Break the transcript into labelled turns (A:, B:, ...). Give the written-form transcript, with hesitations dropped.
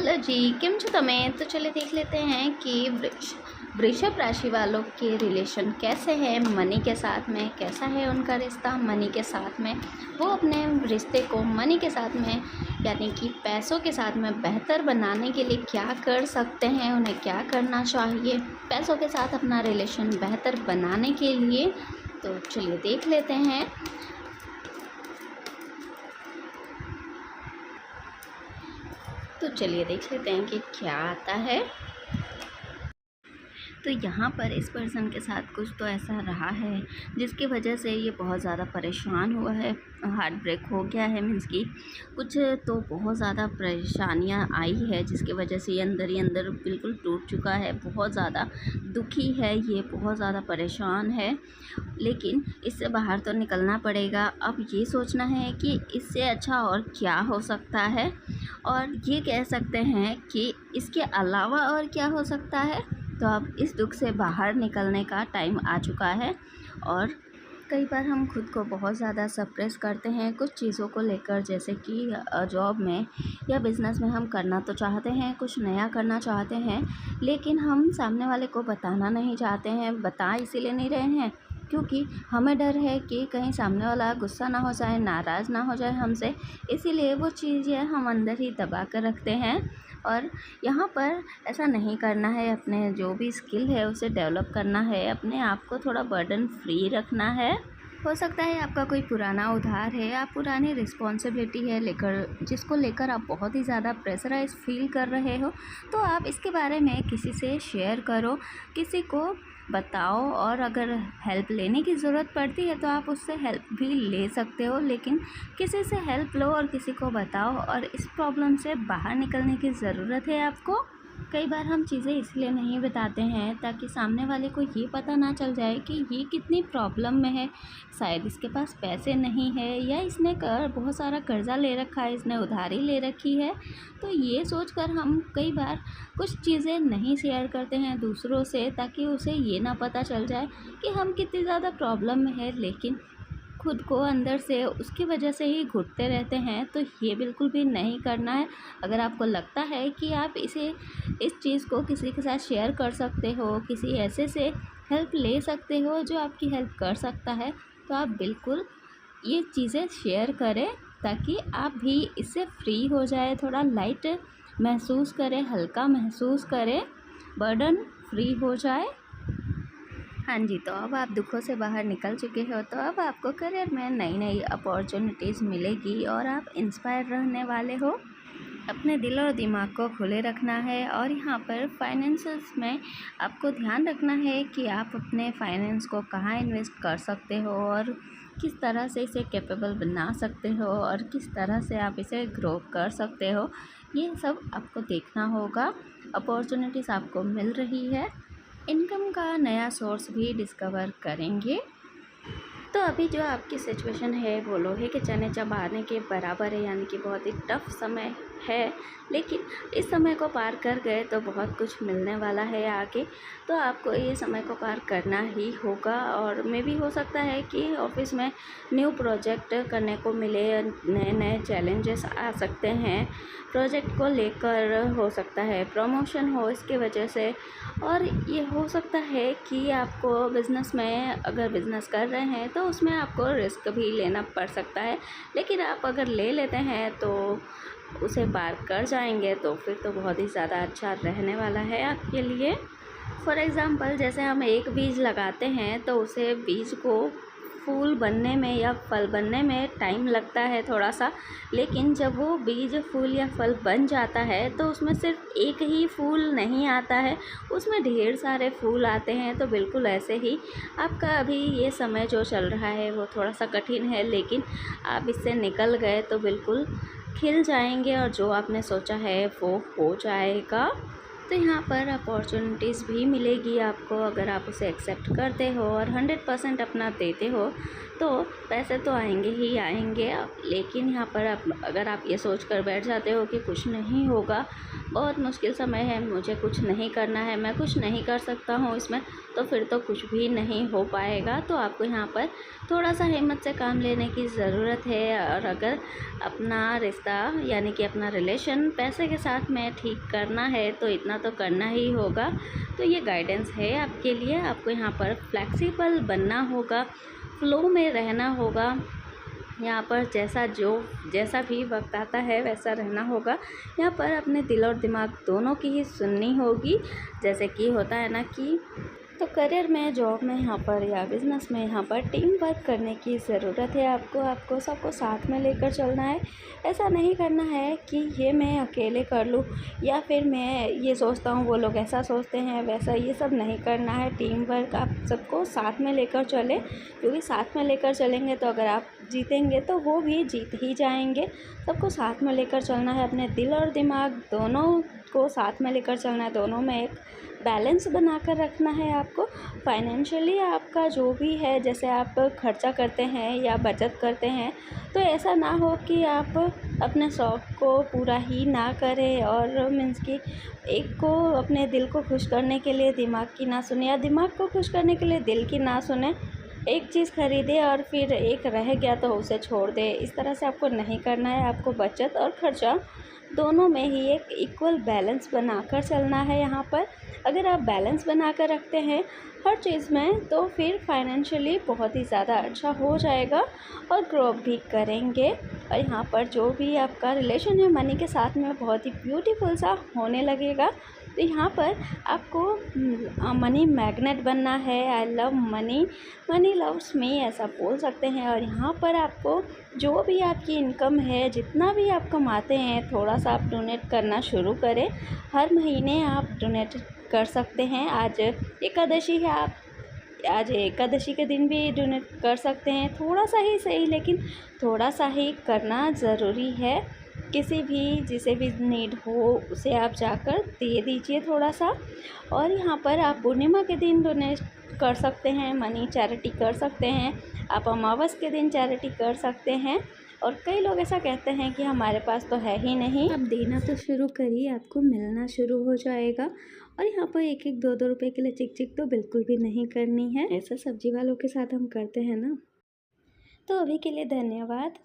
A: Hello जी, કેમ છો તમે? तो चलिए देख लेते हैं कि वृषभ राशि वालों के रिलेशन कैसे हैं मनी के साथ में, कैसा है उनका रिश्ता मनी के साथ में। वो अपने रिश्ते को मनी के साथ में यानी कि पैसों के साथ में बेहतर बनाने के लिए क्या कर सकते हैं, उन्हें क्या करना चाहिए पैसों के साथ अपना रिलेशन बेहतर बनाने के लिए। तो चलिए देख लेते हैं। तो चलिए देख लेते हैं कि क्या आता है। तो यहाँ पर इस पर्सन के साथ कुछ तो ऐसा रहा है जिसकी वजह से ये बहुत ज़्यादा परेशान हुआ है, हार्ट ब्रेक हो गया है। मीन्स की कुछ तो बहुत ज़्यादा परेशानियाँ आई है जिसकी वजह से ये अंदर ही अंदर बिल्कुल टूट चुका है, बहुत ज़्यादा दुखी है, ये बहुत ज़्यादा परेशान है। लेकिन इससे बाहर तो निकलना पड़ेगा। अब ये सोचना है कि इससे अच्छा और क्या हो सकता है, और ये कह सकते हैं कि इसके अलावा और क्या हो सकता है। तो अब इस दुख से बाहर निकलने का टाइम आ चुका है। और कई बार हम खुद को बहुत ज़्यादा सप्रेस करते हैं कुछ चीज़ों को लेकर, जैसे कि जॉब में या बिज़नेस में हम करना तो चाहते हैं, कुछ नया करना चाहते हैं, लेकिन हम सामने वाले को बताना नहीं चाहते हैं। बता इसीलिए नहीं रहे हैं क्योंकि हमें डर है कि कहीं सामने वाला गुस्सा ना हो जाए, नाराज़ ना हो जाए हमसे, इसीलिए वो चीज़ें हम अंदर ही दबा कर रखते हैं। और यहाँ पर ऐसा नहीं करना है, अपने जो भी स्किल है उसे डेवलप करना है, अपने आप को थोड़ा बर्डन फ्री रखना है। हो सकता है आपका कोई पुराना उधार है, आप पुरानी रिस्पॉन्सिबिलिटी है जिसको लेकर आप बहुत ही ज़्यादा प्रेशराइज फील कर रहे हो, तो आप इसके बारे में किसी से शेयर करो, किसी को बताओ, और अगर हेल्प लेने की ज़रूरत पड़ती है तो आप उससे हेल्प भी ले सकते हो। लेकिन किसी से हेल्प लो और किसी को बताओ, और इस प्रॉब्लम से बाहर निकलने की ज़रूरत है आपको। कई बार हम चीज़ें इसलिए नहीं बताते हैं ताकि सामने वाले को ये पता ना चल जाए कि ये कितनी प्रॉब्लम में है, शायद इसके पास पैसे नहीं है, या इसने बहुत सारा कर्ज़ा ले रखा है, इसने उधारी ले रखी है। तो ये सोचकर हम कई बार कुछ चीज़ें नहीं शेयर करते हैं दूसरों से, ताकि उसे ये ना पता चल जाए कि हम कितनी ज़्यादा प्रॉब्लम में है, लेकिन खुद को अंदर से उसकी वजह से ही घुटते रहते हैं। तो ये बिल्कुल भी नहीं करना है। अगर आपको लगता है कि आप इस चीज़ को किसी के साथ शेयर कर सकते हो, किसी ऐसे से हेल्प ले सकते हो जो आपकी हेल्प कर सकता है, तो आप बिल्कुल ये चीज़ें शेयर करें, ताकि आप भी इससे फ्री हो जाए, थोड़ा लाइट महसूस करें, हल्का महसूस करें, बर्डन फ्री हो जाए। हाँ जी, तो अब आप दुखों से बाहर निकल चुके हो, तो अब आपको करियर में नई नई अपॉर्चुनिटीज़ मिलेगी और आप इंस्पायर रहने वाले हो। अपने दिल और दिमाग को खुले रखना है, और यहाँ पर फाइनेंसेस में आपको ध्यान रखना है कि आप अपने फाइनेंस को कहाँ इन्वेस्ट कर सकते हो, और किस तरह से इसे कैपेबल बना सकते हो, और किस तरह से आप इसे ग्रो कर सकते हो। ये सब आपको देखना होगा। अपॉर्चुनिटीज़ आपको मिल रही है, इनकम का नया सोर्स भी डिस्कवर करेंगे। तो अभी जो आपकी सिचुएशन है वो लोहे के चने चबाने के बराबर है, यानी कि बहुत ही टफ समय है, लेकिन इस समय को पार कर गए तो बहुत कुछ मिलने वाला है आगे। तो आपको ये समय को पार करना ही होगा, और मे भी हो सकता है कि ऑफिस में न्यू प्रोजेक्ट करने को मिले, नए नए चैलेंजेस आ सकते हैं, प्रोजेक्ट को लेकर हो सकता है प्रमोशन हो इसके वजह से। और ये हो सकता है कि आपको बिज़नेस में, अगर बिज़नेस कर रहे हैं तो उसमें आपको रिस्क भी लेना पड़ सकता है, लेकिन आप अगर ले लेते हैं तो उसे पार कर जाएंगे, तो फिर तो बहुत ही ज़्यादा अच्छा रहने वाला है आपके लिए। फॉर एग्ज़ाम्पल, जैसे हम एक बीज लगाते हैं तो उसे बीज को फूल बनने में या फल बनने में टाइम लगता है थोड़ा सा, लेकिन जब वो बीज फूल या फल बन जाता है तो उसमें सिर्फ एक ही फूल नहीं आता है, उसमें ढेर सारे फूल आते हैं। तो बिल्कुल ऐसे ही आपका अभी ये समय जो चल रहा है वो थोड़ा सा कठिन है, लेकिन आप इससे निकल गए तो बिल्कुल खिल जाएंगे, और जो आपने सोचा है वो हो जाएगा। तो यहाँ पर अपॉर्चुनिटीज़ भी मिलेगी आपको, अगर आप उसे एक्सेप्ट करते हो और 100% अपना देते हो, तो पैसे तो आएंगे ही आएंगे, लेकिन यहाँ पर अगर आप ये सोच कर बैठ जाते हो कि कुछ नहीं होगा, बहुत मुश्किल समय है, मुझे कुछ नहीं करना है, मैं कुछ नहीं कर सकता हूँ इसमें, तो फिर तो कुछ भी नहीं हो पाएगा। तो आपको यहाँ पर थोड़ा सा हिम्मत से काम लेने की ज़रूरत है। और अगर अपना रिश्ता यानी कि अपना रिलेशन पैसे के साथ में ठीक करना है तो इतना तो करना ही होगा। तो ये गाइडेंस है आपके लिए। आपको यहाँ पर फ्लेक्सिबल बनना होगा, फ्लो में रहना होगा। यहाँ पर जैसा भी वक्त आता है वैसा रहना होगा। यहाँ पर अपने दिल और दिमाग दोनों की ही सुननी होगी। जैसे कि होता है ना कि तो करियर में, जॉब में यहाँ पर या बिज़नेस में यहाँ पर टीम वर्क करने की ज़रूरत है। आपको सबको साथ में लेकर चलना है। ऐसा नहीं करना है कि ये मैं अकेले कर लूँ या फिर मैं ये सोचता हूँ वो लोग ऐसा सोचते हैं वैसा, ये सब नहीं करना है। टीम वर्क आप सबको साथ में लेकर चलें, क्योंकि साथ में लेकर चलेंगे तो अगर आप जीतेंगे तो वो भी जीत ही जाएंगे। सबको साथ में लेकर चलना है, अपने दिल और दिमाग दोनों को साथ में लेकर चलना है, दोनों में एक बैलेंस बनाकर रखना है आपको। फाइनेंशियली आपका जो भी है, जैसे आप खर्चा करते हैं या बचत करते हैं, तो ऐसा ना हो कि आप अपने शौक़ को पूरा ही ना करें और मीन्स कि एक को अपने दिल को खुश करने के लिए दिमाग की ना सुने या दिमाग को खुश करने के लिए दिल की ना सुने। एक चीज़ खरीदे और फिर एक रह गया तो उसे छोड़ दे, इस तरह से आपको नहीं करना है। आपको बचत और खर्चा दोनों में ही एक इक्वल बैलेंस बनाकर चलना है। यहाँ पर अगर आप बैलेंस बनाकर रखते हैं हर चीज़ में, तो फिर फाइनेंशियली बहुत ही ज़्यादा अच्छा हो जाएगा और ग्रो भी करेंगे। और यहाँ पर जो भी आपका रिलेशन है मनी के साथ में बहुत ही ब्यूटीफुल सा होने लगेगा। तो यहाँ पर आपको मनी मैग्नेट बनना है। I love money, money loves me, ऐसा बोल सकते हैं। और यहाँ पर आपको जो भी आपकी इनकम है, जितना भी आप कमाते हैं, थोड़ा सा आप डोनेट करना शुरू करें। हर महीने आप डोनेट कर सकते हैं। आज एकादशी है, आप आज एकादशी के दिन भी डोनेट कर सकते हैं। थोड़ा सा ही सही, लेकिन थोड़ा सा ही करना ज़रूरी है। किसी भी जिसे भी नीड हो उसे आप जाकर दे दीजिए थोड़ा सा। और यहाँ पर आप पूर्णिमा के दिन डोनेट कर सकते हैं, मनी चैरिटी कर सकते हैं। आप अमावस के दिन चैरिटी कर सकते हैं। और कई लोग ऐसा कहते हैं कि हमारे पास तो है ही नहीं। आप देना तो शुरू करिए, आपको मिलना शुरू हो जाएगा। और यहाँ पर 1-1 2-2 रुपए के लिए चिक चिक तो बिल्कुल भी नहीं करनी है। ऐसा सब्जी वालों के साथ हम करते हैं ना। तो अभी के लिए धन्यवाद।